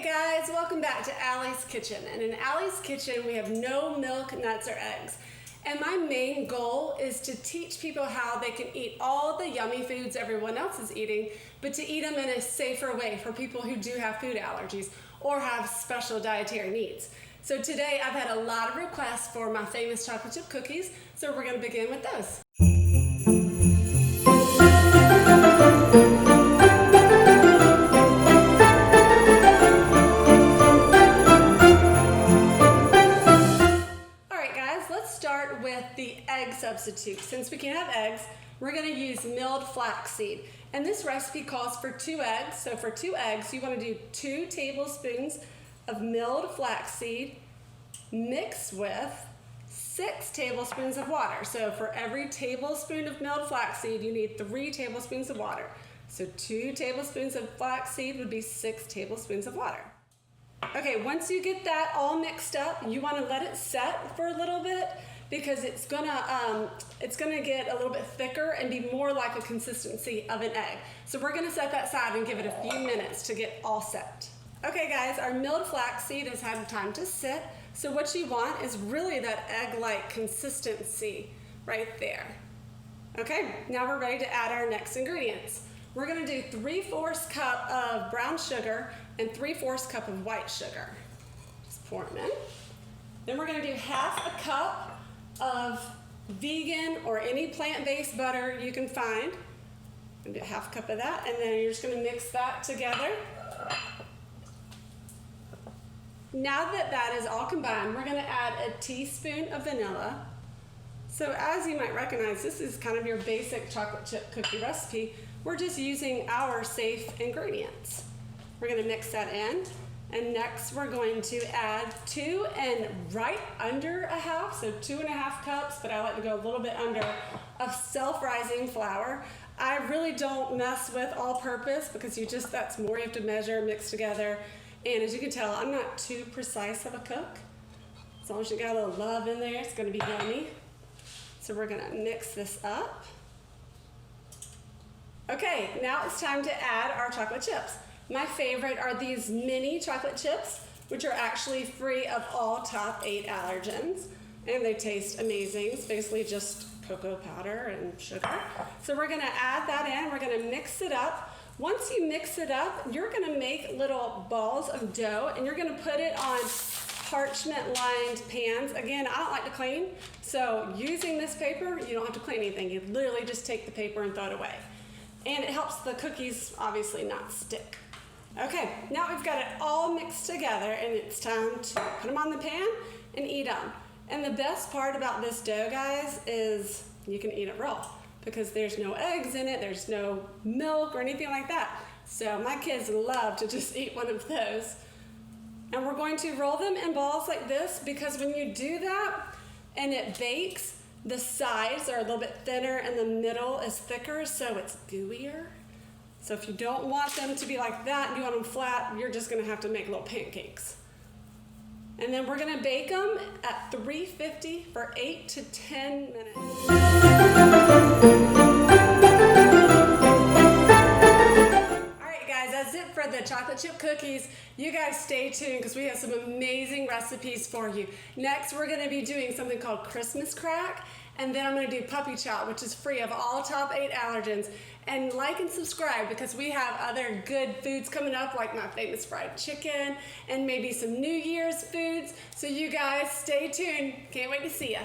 Guys, welcome back to Allie's Kitchen. And in Allie's Kitchen, we have no milk, nuts, or eggs. And my main goal is to teach people how they can eat all the yummy foods everyone else is eating, but to eat them in a safer way for people who do have food allergies or have special dietary needs. So today I've had a lot of requests for my famous chocolate chip cookies, so we're going to begin with those. With the egg substitute. Since we can't have eggs, we're going to use milled flaxseed. And this recipe calls for 2 eggs. So for 2 eggs, you want to do 2 tablespoons of milled flaxseed mixed with 6 tablespoons of water. So for every tablespoon of milled flaxseed, you need 3 tablespoons of water. So 2 tablespoons of flaxseed would be 6 tablespoons of water. Okay, once you get that all mixed up, you want to let it set for a little bit, because it's gonna get a little bit thicker and be more like a consistency of an egg. So we're gonna set that aside and give it a few minutes to get all set. Okay guys, our milled flaxseed has had time to sit. So what you want is really that egg-like consistency right there. Okay, now we're ready to add our next ingredients. We're gonna do 3/4 cup of brown sugar and 3/4 cup of white sugar. Just pour them in. Then we're gonna do 1/2 cup of vegan or any plant-based butter you can find. I'm gonna do 1/2 cup of that, and then you're just gonna mix that together. Now that that is all combined, we're gonna add a teaspoon of vanilla. So as you might recognize, this is kind of your basic chocolate chip cookie recipe. We're just using our safe ingredients. We're gonna mix that in. And next we're going to add 2 and right under 1/2, so 2.5 cups, but I like to go a little bit under, of self-rising flour. I really don't mess with all-purpose because that's more you have to measure, mix together. And as you can tell, I'm not too precise of a cook. As long as you got a little love in there, it's gonna be yummy. So we're gonna mix this up. Okay, now it's time to add our chocolate chips. My favorite are these mini chocolate chips, which are actually free of all top 8 allergens, and they taste amazing. It's basically just cocoa powder and sugar. So we're gonna add that in, we're gonna mix it up. Once you mix it up, you're gonna make little balls of dough, and you're gonna put it on parchment-lined pans. Again, I don't like to clean, so using this paper, you don't have to clean anything. You literally just take the paper and throw it away. And it helps the cookies obviously not stick. Okay, now we've got it all mixed together, and it's time to put them on the pan and eat them. And the best part about this dough, guys, is you can eat it raw because there's no eggs in it, there's no milk or anything like that. So my kids love to just eat one of those. And we're going to roll them in balls like this, because when you do that and it bakes, the sides are a little bit thinner and the middle is thicker, so it's gooier. So if you don't want them to be like that and you want them flat, you're just gonna have to make little pancakes. And then we're gonna bake them at 350 for 8 to 10 minutes. All right guys, that's it for the chocolate chip cookies. You guys stay tuned because we have some amazing recipes for you. Next, we're gonna be doing something called Christmas crack, and then I'm gonna do puppy chow, which is free of all top 8 allergens. And like and subscribe, because we have other good foods coming up, like my famous fried chicken and maybe some New Year's foods. So you guys stay tuned. Can't wait to see ya.